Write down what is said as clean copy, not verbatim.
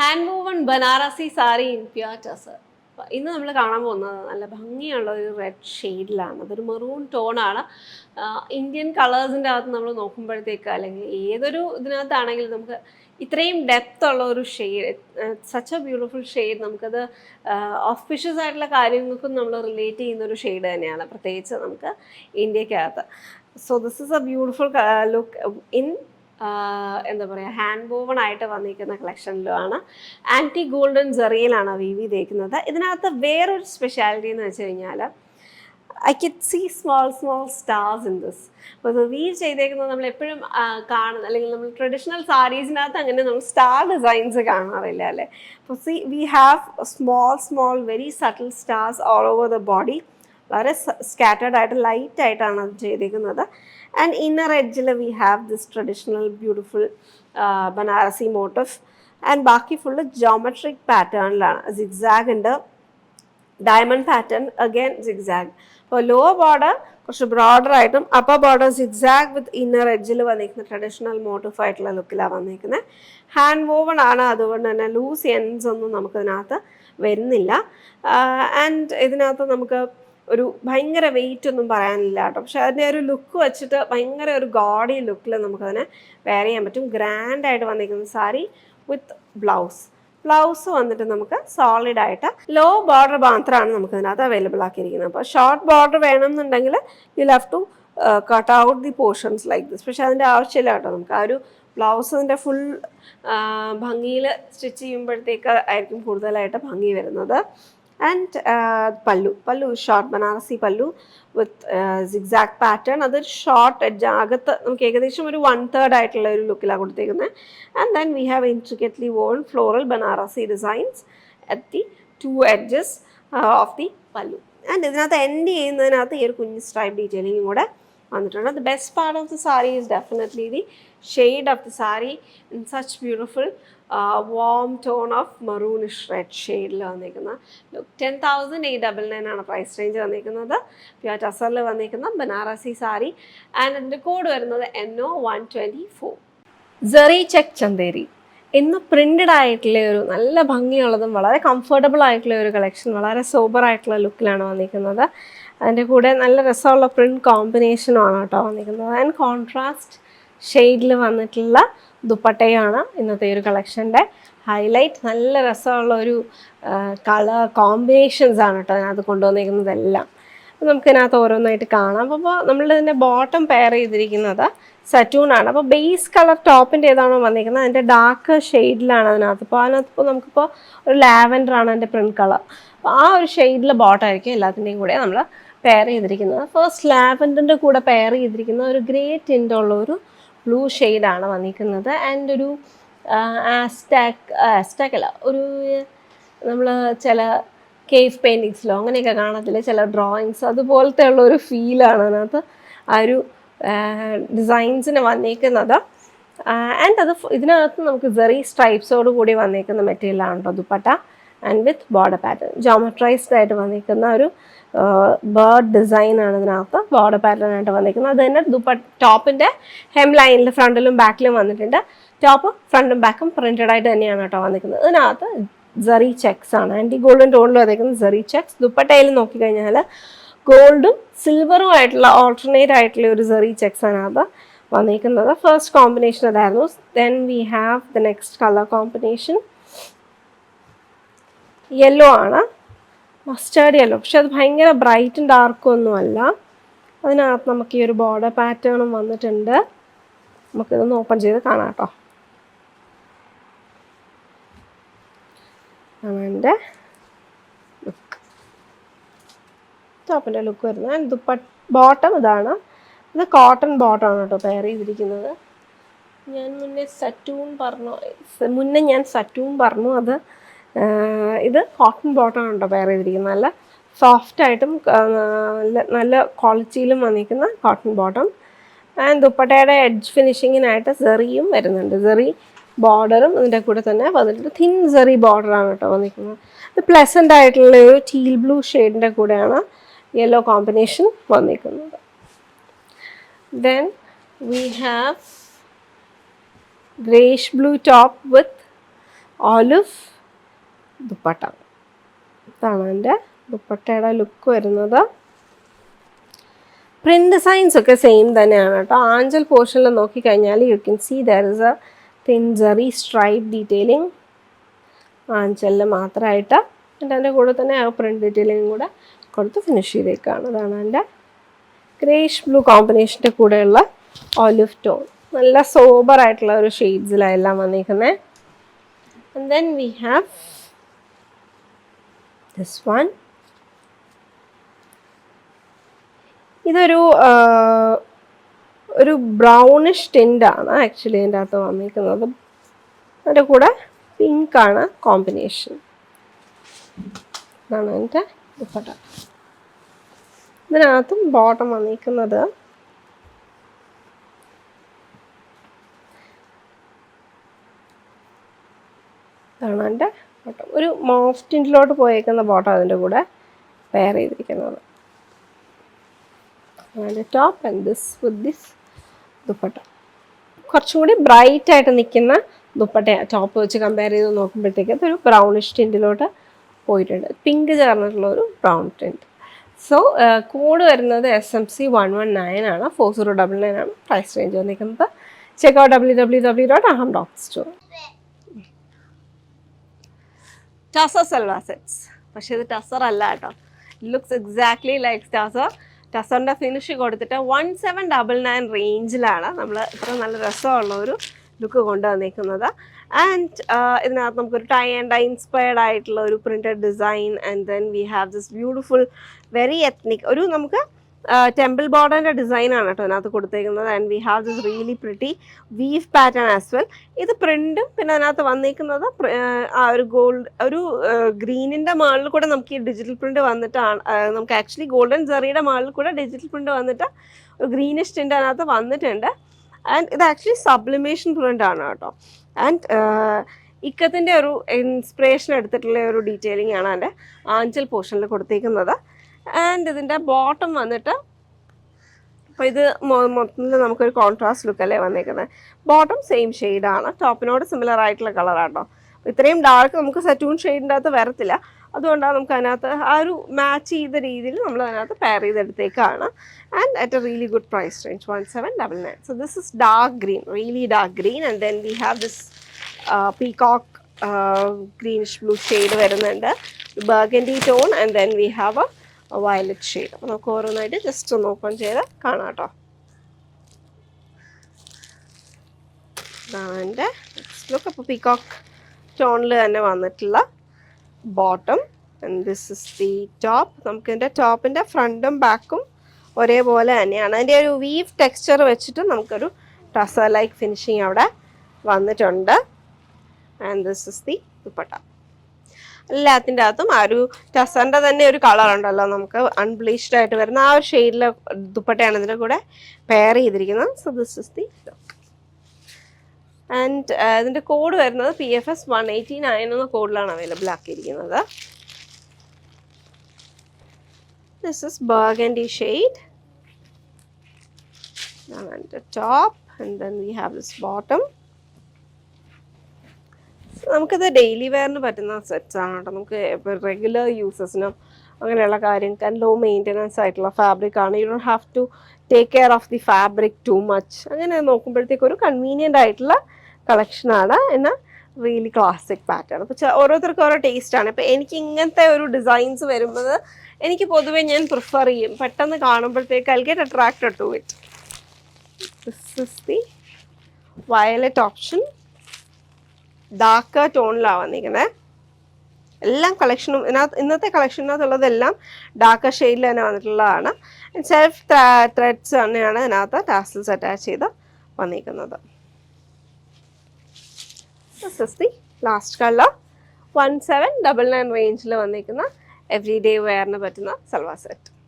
Hand woven Banarasi sari in pure tussar. ഇന്ന് നമ്മൾ കാണാൻ പോകുന്നത് നല്ല ഭംഗിയുള്ള ഒരു റെഡ് ഷെയ്ഡിലാണ്. അതൊരു മെറൂൺ ടോണാണ്. ഇന്ത്യൻ കളേഴ്സിൻ്റെ അകത്ത് നമ്മൾ നോക്കുമ്പോഴത്തേക്ക് അല്ലെങ്കിൽ ഏതൊരു ഇതിനകത്താണെങ്കിലും നമുക്ക് ഇത്രയും ഡെപ്ത് ഉള്ള ഒരു shade, such A beautiful shade, നമുക്കത് ഓഫീഷ്യസ് ആയിട്ടുള്ള കാര്യങ്ങൾക്കും നമ്മൾ റിലേറ്റ് ചെയ്യുന്ന ഒരു ഷെയ്ഡ് തന്നെയാണ്, പ്രത്യേകിച്ച് നമുക്ക് ഇന്ത്യക്കകത്ത്. So this is a beautiful look in എന്താ പറയുക, ഹാൻഡ് വോവൺ ആയിട്ട് വന്നിരിക്കുന്ന കളക്ഷനിലുമാണ്. ആൻറ്റി ഗോൾഡൻ ജെറിയിലാണ് വീവി തേക്കുന്നത്. ഇതിനകത്ത് വേറൊരു സ്പെഷ്യാലിറ്റി എന്ന് വെച്ച് കഴിഞ്ഞാൽ I can see small stars in this. അപ്പോൾ ഇത് വീവ് ചെയ്തേക്കുന്നത് നമ്മൾ എപ്പോഴും കാണുന്ന, അല്ലെങ്കിൽ നമ്മൾ ട്രഡീഷണൽ സാരീസിനകത്ത് അങ്ങനെ നമ്മൾ സ്റ്റാർ ഡിസൈൻസ് കാണാറില്ല അല്ലേ. അപ്പോൾ C we have small very subtle stars all over the body. വളരെ സ്കാറ്റേർഡ് ആയിട്ട് ലൈറ്റ് ആയിട്ടാണ് അത് ചെയ്തിരിക്കുന്നത്. ആൻഡ് ഇന്നർ എഡ്ജിൽ V have this traditional beautiful Banarasi motif. And ബാക്കി ഫുള്ള് ജോമെട്രിക് പാറ്റേണിലാണ്. സിഗ്സാഗ് ഉണ്ട്, ഡയമണ്ട് പാറ്റേൺ, അഗൈൻ സിഗ്സാഗ്. അപ്പോൾ ലോവർ ബോർഡർ കുറച്ച് ബ്രോഡർ ആയിട്ടും അപ്പർ ബോർഡർ സിഗ്സാഗ് വിത്ത് ഇന്നർ എഡ്ജിൽ വന്നിരിക്കുന്ന ട്രഡീഷണൽ മോട്ടീഫ് ആയിട്ടുള്ള ലുക്കിലാണ് വന്നിരിക്കുന്നത്. ഹാൻഡ് വോവൺ ആണ്, അതുകൊണ്ട് തന്നെ ലൂസ് എൻഡ്സ് ഒന്നും നമുക്കിതിനകത്ത് വരുന്നില്ല. ആൻഡ് ഇതിനകത്ത് നമുക്ക് ഒരു ഭയങ്കര വെയിറ്റ് ഒന്നും പറയാനില്ല കേട്ടോ. പക്ഷെ അതിൻ്റെ ഒരു ലുക്ക് വെച്ചിട്ട് ഭയങ്കര ഒരു ഗോഡി ലുക്കിൽ നമുക്കതിനെ വെയർ ചെയ്യാൻ പറ്റും. ഗ്രാൻഡായിട്ട് വന്നിരിക്കുന്ന സാരി വിത്ത് ബ്ലൗസ് വന്നിട്ട് നമുക്ക് സോളിഡ് ആയിട്ട് ലോ ബോർഡർ മാത്രമാണ് നമുക്ക് ഇതിനകത്ത് അവൈലബിൾ ആക്കിയിരിക്കുന്നത്. അപ്പോൾ ഷോർട്ട് ബോർഡർ വേണമെന്നുണ്ടെങ്കിൽ you have to cut out the portions like this. പക്ഷെ അതിൻ്റെ ആവശ്യമില്ല കേട്ടോ. നമുക്ക് ആ ഒരു ബ്ലൗസിൻ്റെ ഫുൾ ഭംഗിയിൽ സ്റ്റിച്ച് ചെയ്യുമ്പോഴത്തേക്ക് ആയിരിക്കും കൂടുതലായിട്ട് ഭംഗി വരുന്നത്. ആൻഡ് പല്ലു short Banarasi pallu with zigzag pattern. അതൊരു ഷോർട്ട് എഡ്ജ്, അകത്ത് നമുക്ക് ഏകദേശം ഒരു 1/3 ആയിട്ടുള്ള ഒരു ലുക്കിലാണ് കൊടുത്തേക്കുന്നത്. And then we have intricately woven floral Banarasi designs at the 2 edges of the pallu. And ഇതിനകത്ത് എൻഡ് ചെയ്യുന്നതിനകത്ത് ഈ ഒരു കുഞ്ഞ് സ്ട്രൈപ്പ് ഡീറ്റെയിലിംഗും കൂടെ വന്നിട്ടുണ്ട്. The best part of the sari is definitely the shade of the sari in such beautiful warm tone of maroonish red ഷെയ്ഡിൽ വന്നിരിക്കുന്ന ലുക്ക്. 10,899 ആണ് പ്രൈസ് റേഞ്ച് വന്നിരിക്കുന്നത്. പ്യുർ ടസറിൽ വന്നിരിക്കുന്ന ബനാറസി സാരി. ആൻഡ് അതിൻ്റെ കോഡ് വരുന്നത് NO124. സെറി ചെക്ക് ചന്തേരി ഇന്ന് പ്രിൻറ്റഡ് ആയിട്ടുള്ള ഒരു നല്ല ഭംഗിയുള്ളതും വളരെ കംഫർട്ടബിൾ ആയിട്ടുള്ള ഒരു കളക്ഷൻ, വളരെ സോബർ ആയിട്ടുള്ള ലുക്കിലാണ് വന്നിരിക്കുന്നത്. അതിൻ്റെ കൂടെ നല്ല രസമുള്ള പ്രിൻറ്റ് കോമ്പിനേഷനുമാണ് കേട്ടോ വന്നിരിക്കുന്നത്. ആൻഡ് കോൺട്രാസ്റ്റ് ഷെയ്ഡിൽ വന്നിട്ടുള്ള ദുപ്പട്ടയാണ് ഇന്നത്തെ ഒരു കളക്ഷൻ്റെ ഹൈലൈറ്റ്. നല്ല രസമുള്ള ഒരു കളർ കോമ്പിനേഷൻസ് ആണ് കേട്ടോ അതിനകത്ത് കൊണ്ടുവന്നിരിക്കുന്നതെല്ലാം. അപ്പോൾ നമുക്കിതിനകത്ത് ഓരോന്നായിട്ട് കാണാം. അപ്പോൾ നമ്മളിതിൻ്റെ ബോട്ടം പെയർ ചെയ്തിരിക്കുന്നത് സറ്റൂണാണ്. അപ്പോൾ ബേസ് കളർ ടോപ്പിൻ്റെ ഏതാണോ വന്നിരിക്കുന്നത് അതിൻ്റെ ഡാർക്ക് ഷെയ്ഡിലാണ് അതിനകത്ത്. അപ്പോൾ അതിനകത്ത് നമുക്കിപ്പോൾ ഒരു ലാവൻഡറാണ് അതിൻ്റെ പ്രിൻറ്റ് കളർ. അപ്പോൾ ആ ഒരു ഷെയ്ഡിലെ ബോട്ടമായിരിക്കും എല്ലാത്തിൻ്റെയും കൂടെ നമ്മൾ പെയർ ചെയ്തിരിക്കുന്നത്. ഫസ്റ്റ് ലാവൻഡറിൻ്റെ കൂടെ പെയർ ചെയ്തിരിക്കുന്ന ഒരു ഗ്രേ ടിൻ്റുള്ള ഒരു ബ്ലൂ ഷെയ്ഡാണ് വന്നിരിക്കുന്നത്. ആൻഡ് ഒരു ആസ്റ്റാക്ക് അല്ല, ഒരു നമ്മൾ ചില കേവ് പെയിൻറ്റിങ്സിലോ അങ്ങനെയൊക്കെ കാണത്തില്ലേ ചില ഡ്രോയിങ്സ്, അതുപോലത്തെ ഉള്ള ഒരു ഫീലാണ് അതിനകത്ത് ആ ഒരു ഡിസൈൻസിന് വന്നിരിക്കുന്നത്. ആൻഡ് അത് ഇതിനകത്ത് നമുക്ക് സെറി സ്ട്രൈപ്സോട് കൂടി വന്നിരിക്കുന്ന മെറ്റീരിയലാണ് കേട്ടോ dupatta. And with border pattern geometrised ആയിട്ട് വന്നിരിക്കുന്ന ഒരു ബേർഡ് ഡിസൈനാണ് ഇതിനകത്ത് ബോർഡർ പാറ്റേൺ ആയിട്ട് വന്നിരിക്കുന്നത്. അത് തന്നെ ടോപ്പിൻ്റെ ഹെം ലൈനിൽ ഫ്രണ്ടിലും ബാക്കിലും വന്നിട്ടുണ്ട്. ടോപ്പ് ഫ്രണ്ടും ബാക്കും പ്രിൻറ്റഡ് ആയിട്ട് തന്നെയാണ് കേട്ടോ വന്നിരിക്കുന്നത്. ഇതിനകത്ത് സെറി ചെക്സ് ആണ്, ആൻറ്റി ഗോൾഡൻ ടോണിൽ വന്നിരിക്കുന്നത് സെറി ചെക്സ്. ദുപ്പട്ടയിൽ നോക്കിക്കഴിഞ്ഞാൽ ഗോൾഡും സിൽവറും ആയിട്ടുള്ള ഓൾട്ടർനേറ്റ് ആയിട്ടുള്ള ഒരു സെറി ചെക്സ് ആണ് അത് വന്നിരിക്കുന്നത്. ഫസ്റ്റ് കോമ്പിനേഷൻ അതായിരുന്നു. Then we have the next colour combination yellow ആണ്, മസ്റ്റേർഡ് യെല്ലോ. പക്ഷെ അത് ഭയങ്കര ബ്രൈറ്റും ഡാർക്കും ഒന്നുമല്ല. അതിനകത്ത് നമുക്ക് ഈ ഒരു ബോർഡർ പാറ്റേണും വന്നിട്ടുണ്ട്. നമുക്കിതൊന്ന് ഓപ്പൺ ചെയ്ത് കാണാം കേട്ടോ. അതിൻ്റെ ലുക്ക്, ടോപ്പിൻ്റെ ലുക്ക് വരുന്നത്. ആൻഡ് ബോട്ടം ഇതാണ്. ഇത് കോട്ടൺ ബോട്ടമാണ് കേട്ടോ പെയർ ചെയ്തിരിക്കുന്നത്. ഞാൻ മുന്നേ സറ്റൂൺ പറഞ്ഞു അത് ഇത് കോട്ടൺ ബോട്ടം ഉണ്ടോ പെയർ ചെയ്തിരിക്കുന്നത്. നല്ല സോഫ്റ്റായിട്ടും നല്ല ക്വാളിറ്റിയിലും വന്നിരിക്കുന്ന കോട്ടൺ ബോട്ടം. ആൻഡ് ദുപ്പട്ടയുടെ എഡ്ജ് ഫിനിഷിങ്ങിനായിട്ട് സെറിയും വരുന്നുണ്ട്. സെറി ബോർഡറും ഇതിൻ്റെ കൂടെ തന്നെ വന്നിട്ട് തിൻ സെറി ബോർഡറാണ് കേട്ടോ വന്നിരിക്കുന്നത്. ഇത് പ്ലസൻ്റ് ആയിട്ടുള്ള ഒരു ടീൽ ബ്ലൂ ഷെയ്ഡിൻ്റെ കൂടെയാണ് യെല്ലോ കോമ്പിനേഷൻ വന്നിരിക്കുന്നത്. Then we have greyish blue top with olive dupatta. ഇതാണ് എൻ്റെ ദുപ്പട്ടയുടെ ലുക്ക് വരുന്നത്. പ്രിന്റ് ഡിസൈൻസ് ഒക്കെ സെയിം തന്നെയാണ് കേട്ടോ. ആഞ്ചൽ പോർഷനിൽ നോക്കിക്കഴിഞ്ഞാൽ you can see there is a thin zari stripe detailing ആഞ്ചലിൽ മാത്രമായിട്ട്. എന്നിട്ട് അതിൻ്റെ കൂടെ തന്നെ ആ പ്രിന്റ് ഡീറ്റെയിലിംഗ് കൂടെ കൊടുത്ത് ഫിനിഷ് ചെയ്തേക്കാണ്. അതാണ് എൻ്റെ ഗ്രേഷ് ബ്ലൂ കോമ്പിനേഷൻ്റെ കൂടെയുള്ള ഓലിവ് ടോൺ. നല്ല സോബർ ആയിട്ടുള്ള ഒരു ഷെയ്ഡ്സിലെല്ലാം വന്നിരിക്കുന്നത്. And then we have this one. ഇതൊരു ഒരു ബ്രൗണിഷ് ടിൻ്റാണ് ആക്ച്വലി ഇതിൻ്റെ അകത്ത് വന്നിരിക്കുന്നത്. അതിൻ്റെ കൂടെ പിങ്കാണ് കോമ്പിനേഷൻ. ഇതാണ് എൻ്റെ ദുപ്പട്ട. ഇതിനകത്തും ബോട്ടം വന്നിരിക്കുന്നത് ഇതാണ് എൻ്റെ ബോട്ടം. ഒരു മോഫ് ടിൻറ്റിലോട്ട് പോയേക്കുന്ന ബോട്ടം അതിൻ്റെ കൂടെ പെയർ ചെയ്തിരിക്കുന്നത്. അതിൻ്റെ top and this with this dupatta. കുറച്ചും കൂടി ബ്രൈറ്റ് ആയിട്ട് നിൽക്കുന്ന ദുപ്പട്ട ടോപ്പ് വെച്ച് കമ്പയർ ചെയ്ത് നോക്കുമ്പോഴത്തേക്ക് അതൊരു ബ്രൗണിഷ് ടിൻറ്റിലോട്ട് പോയിട്ടുണ്ട്. പിങ്ക് ചേർന്നിട്ടുള്ള ഒരു ബ്രൗൺ ടിൻറ്റ്. സോ കോഡ് വരുന്നത് SMC 119 ആണ്. 4099 ആണ് പ്രൈസ് റേഞ്ച് വന്നിരിക്കുന്നത്. Checkout www.aham.store. Tussar salwar sets. പക്ഷേ ഇത് ടസർ അല്ല കേട്ടോ. Looks exactly like tussar. ടസറിൻ്റെ ഫിനിഷ് കൊടുത്തിട്ട് 1799 റേഞ്ചിലാണ് നമ്മൾ ഇത്ര നല്ല രസമുള്ള ഒരു ലുക്ക് കൊണ്ടുവന്നിരിക്കുന്നത്. ആൻഡ് ഇതിനകത്ത് നമുക്കൊരു ടൈ ആൻഡ് ഡൈ ഇൻസ്പയർഡ് ആയിട്ടുള്ള ഒരു printed design. And then we have this beautiful very ethnic ഒരു നമുക്ക് ടെമ്പിൾ ബോർഡറിൻ്റെ ഡിസൈനാണ് കേട്ടോ അതിനകത്ത് കൊടുത്തേക്കുന്നത്. And we have this really pretty weave pattern as well. ഇത് പ്രിൻറ്റും പിന്നെ അതിനകത്ത് വന്നിരിക്കുന്നത് ആ ഒരു ഗോൾഡ് ഒരു ഗ്രീനിൻ്റെ മുകളിൽ കൂടെ നമുക്ക് ഈ ഡിജിറ്റൽ പ്രിൻറ്റ് വന്നിട്ടാണ് നമുക്ക് ആക്ച്വലി ഗോൾഡൻ ജെറിയുടെ മുകളിൽ കൂടെ ഡിജിറ്റൽ പ്രിൻറ്റ് വന്നിട്ട് ഒരു ഗ്രീനിഷ് ടിൻ്റ് അതിനകത്ത് വന്നിട്ടുണ്ട്. ആൻഡ് ഇത് ആക്ച്വലി സബ്ലിമേഷൻ പ്രിൻ്റ് ആണ് കേട്ടോ. ആൻഡ് ഇക്കത്തിൻ്റെ ഒരു ഇൻസ്പിറേഷൻ എടുത്തിട്ടുള്ള ഒരു ഡീറ്റെയിലിംഗ് ആണ് അതിൻ്റെ ആഞ്ചൽ പോർഷനിൽ കൊടുത്തേക്കുന്നത്. ആൻഡ് ഇതിൻ്റെ ബോട്ടം വന്നിട്ട് അപ്പോൾ ഇത് മൊത്തത്തിൽ നമുക്കൊരു കോൺട്രാസ്റ്റ് ലുക്കല്ലേ വന്നേക്കുന്നത്. ബോട്ടം സെയിം ഷെയ്ഡാണ്. ടോപ്പിനോട് സിമിലർ ആയിട്ടുള്ള കളറാട്ടോ. ഇത്രയും ഡാർക്ക് നമുക്ക് സറ്റൂൺ ഷെയ്ഡിൻ്റെ അകത്ത് വരത്തില്ല. അതുകൊണ്ടാണ് നമുക്ക് അതിനകത്ത് ആ ഒരു മാച്ച് ചെയ്ത രീതിയിൽ നമ്മൾ അതിനകത്ത് പെയർ ചെയ്തെടുത്തേക്കാണ്. And at a really good price range 1799. So this is dark green, really dark green. And then we have this peacock greenish blue shade വരുന്നുണ്ട്, burgundy tone. And then we have a violet shade. അപ്പോൾ നമുക്ക് ഓരോന്നായിട്ട് just ഒന്ന് open ചെയ്ത് കാണാം കേട്ടോ. ഇതാണ് എൻ്റെ നെക്സ്റ്റ് ലുക്ക്. അപ്പോൾ പീകോക്ക് ടോണിൽ തന്നെ വന്നിട്ടുള്ള bottom. And this is the top. നമുക്കിതിൻ്റെ ടോപ്പിൻ്റെ ഫ്രണ്ടും ബാക്കും ഒരേപോലെ തന്നെയാണ്. അതിൻ്റെ ഒരു വീവ് ടെക്സ്ചർ വെച്ചിട്ട് നമുക്കൊരു ടസർ ലൈക്ക് ഫിനിഷിങ് അവിടെ വന്നിട്ടുണ്ട്. And this is the dupatta. എല്ലാത്തിൻ്റെ അകത്തും ആ ഒരു ടസറിൻ്റെ തന്നെ ഒരു കളർ ഉണ്ടല്ലോ നമുക്ക് അൺബ്ലീച്ച്ഡ് ആയിട്ട് വരുന്ന ആ ഒരു ഷെയ്ഡിലെ ദുപ്പട്ടയാണ് ഇതിൻ്റെ കൂടെ പെയർ ചെയ്തിരിക്കുന്നത്. So this is the look. And ഇതിൻ്റെ കോഡ് വരുന്നത് PFS 189 എന്ന കോഡിലാണ് അവൈലബിൾ ആക്കിയിരിക്കുന്നത്. This is burgundy shade. And the top, and then we have this bottom. നമുക്കിത് ഡെയിലി വെയറിന് പറ്റുന്ന സെറ്റ്സ് ആണ് കേട്ടോ. നമുക്ക് ഇപ്പോൾ റെഗുലർ യൂസസിനും അങ്ങനെയുള്ള കാര്യങ്ങൾക്ക് ലോ മെയിൻ്റനൻസ് ആയിട്ടുള്ള ഫാബ്രിക് ആണ്. You don't have to take care of the fabric too much. അങ്ങനെ നോക്കുമ്പോഴത്തേക്ക് ഒരു കൺവീനിയൻ്റ് ആയിട്ടുള്ള കളക്ഷനാണ്. എന്നാൽ റിയലി ക്ലാസിക് പാറ്റേൺ. അപ്പോൾ ഓരോരുത്തർക്കും ഓരോ ടേസ്റ്റാണ്. ഇപ്പോൾ എനിക്ക് ഇങ്ങനത്തെ ഒരു ഡിസൈൻസ് വരുമ്പോൾ എനിക്ക് പൊതുവേ ഞാൻ പ്രിഫർ ചെയ്യും. പെട്ടെന്ന് കാണുമ്പോഴത്തേക്ക് I get attracted to it. This is the violet option. Dark ടോണിലാണ് വന്നിരിക്കുന്നത്. എല്ലാം കളക്ഷനും ഇന്നത്തെ കളക്ഷനകത്തുള്ളതെല്ലാം ഡാർക്ക് ഷെയ്ഡിൽ തന്നെ വന്നിട്ടുള്ളതാണ്. സെൽഫ് ത്രെഡ്സ് തന്നെയാണ് ഇതിനകത്ത് ടാസൽസ് അറ്റാച്ച് ചെയ്ത് വന്നിരിക്കുന്നത്. This is the last colour. 1799 റേഞ്ചിൽ വന്നിരിക്കുന്ന എവറി ഡേ വെയറിന് പറ്റുന്ന സൽവാർ സെറ്റ്.